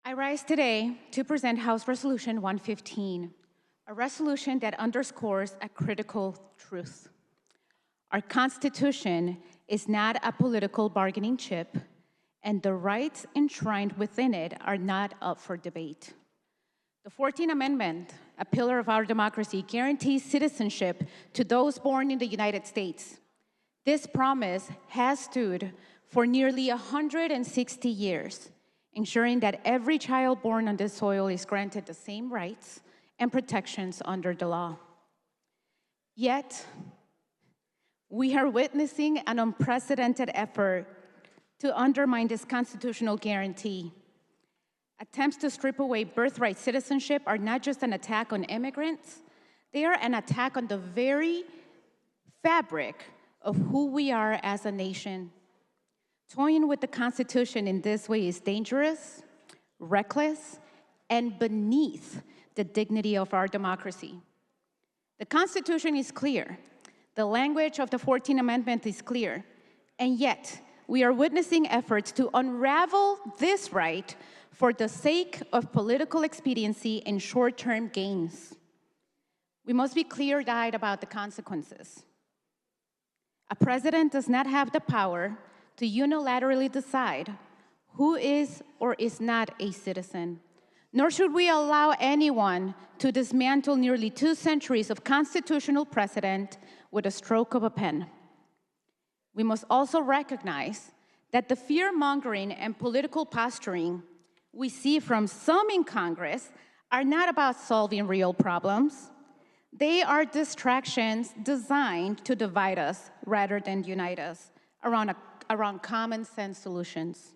I rise today to present House Resolution 115, a resolution that underscores a critical truth. Our Constitution is not a political bargaining chip, and the rights enshrined within it are not up for debate. The 14th Amendment, a pillar of our democracy, guarantees citizenship to those born in the United States. This promise has stood for nearly 160 years, ensuring that every child born on this soil is granted the same rights and protections under the law. Yet, we are witnessing an unprecedented effort to undermine this constitutional guarantee. Attempts to strip away birthright citizenship are not just an attack on immigrants, they are an attack on the very fabric of who we are as a nation. Toying with the Constitution in this way is dangerous, reckless, and beneath the dignity of our democracy. The Constitution is clear. The language of the 14th Amendment is clear. And yet, we are witnessing efforts to unravel this right for the sake of political expediency and short-term gains. We must be clear-eyed about the consequences. A president does not have the power to unilaterally decide who is or is not a citizen, nor should we allow anyone to dismantle nearly 2 centuries of constitutional precedent with a stroke of a pen. We must also recognize that the fear-mongering and political posturing we see from some in Congress are not about solving real problems. They are distractions designed to divide us rather than unite us around common sense solutions.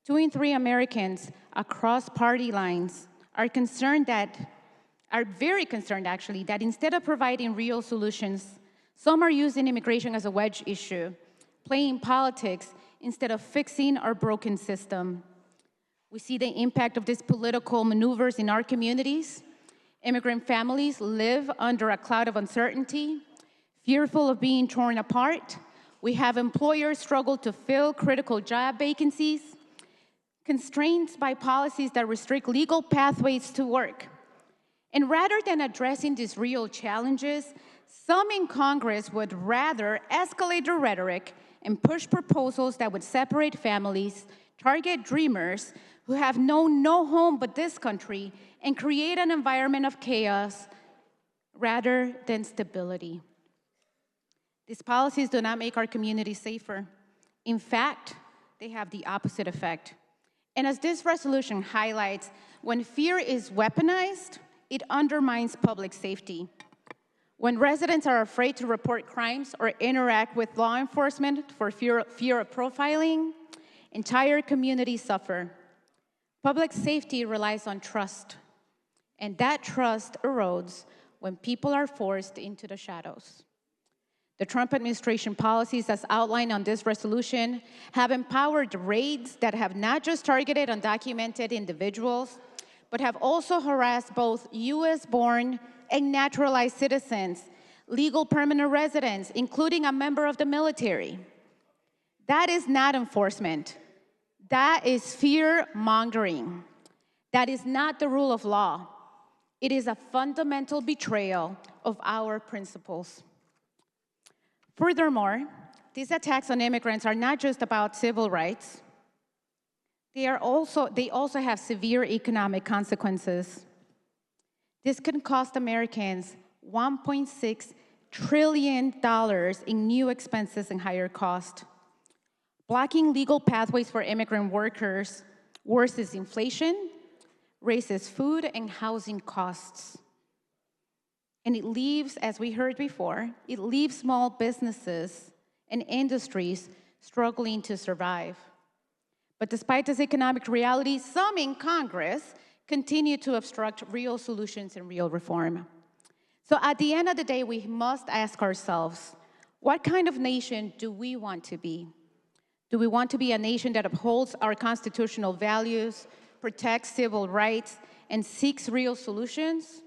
2 in 3 Americans across party lines are very concerned actually, that instead of providing real solutions, some are using immigration as a wedge issue, playing politics instead of fixing our broken system. We see the impact of these political maneuvers in our communities. Immigrant families live under a cloud of uncertainty, fearful of being torn apart. We have employers struggle to fill critical job vacancies, constrained by policies that restrict legal pathways to work. And rather than addressing these real challenges, some in Congress would rather escalate the rhetoric and push proposals that would separate families, target dreamers who have known no home but this country, and create an environment of chaos rather than stability. These policies do not make our communities safer. In fact, they have the opposite effect. And as this resolution highlights, when fear is weaponized, it undermines public safety. When residents are afraid to report crimes or interact with law enforcement for fear of profiling, entire communities suffer. Public safety relies on trust, and that trust erodes when people are forced into the shadows. The Trump administration policies as outlined on this resolution have empowered raids that have not just targeted undocumented individuals, but have also harassed both US-born and naturalized citizens, legal permanent residents, including a member of the military. That is not enforcement. That is fear-mongering. That is not the rule of law. It is a fundamental betrayal of our principles. Furthermore, these attacks on immigrants are not just about civil rights. They also have severe economic consequences. This can cost Americans $1.6 trillion in new expenses and higher cost. Blocking legal pathways for immigrant workers worsens inflation, raises food and housing costs. And it leaves, as we heard before, it leaves small businesses and industries struggling to survive. But despite this economic reality, some in Congress continue to obstruct real solutions and real reform. So at the end of the day, we must ask ourselves, what kind of nation do we want to be? Do we want to be a nation that upholds our constitutional values, protects civil rights, and seeks real solutions?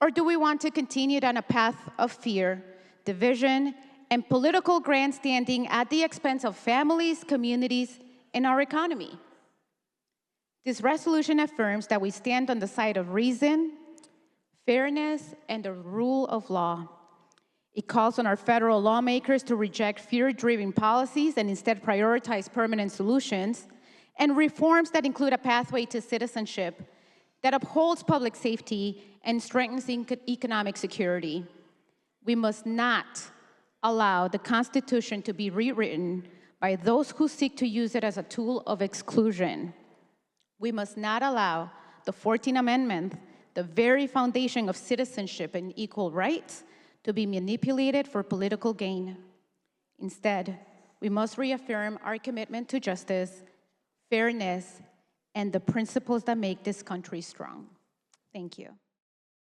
Or do we want to continue down a path of fear, division, and political grandstanding at the expense of families, communities, and our economy? This resolution affirms that we stand on the side of reason, fairness, and the rule of law. It calls on our federal lawmakers to reject fear-driven policies and instead prioritize permanent solutions and reforms that include a pathway to citizenship that upholds public safety and strengthens economic security. We must not allow the Constitution to be rewritten by those who seek to use it as a tool of exclusion. We must not allow the 14th Amendment, the very foundation of citizenship and equal rights, to be manipulated for political gain. Instead, we must reaffirm our commitment to justice, fairness, and the principles that make this country strong. Thank you.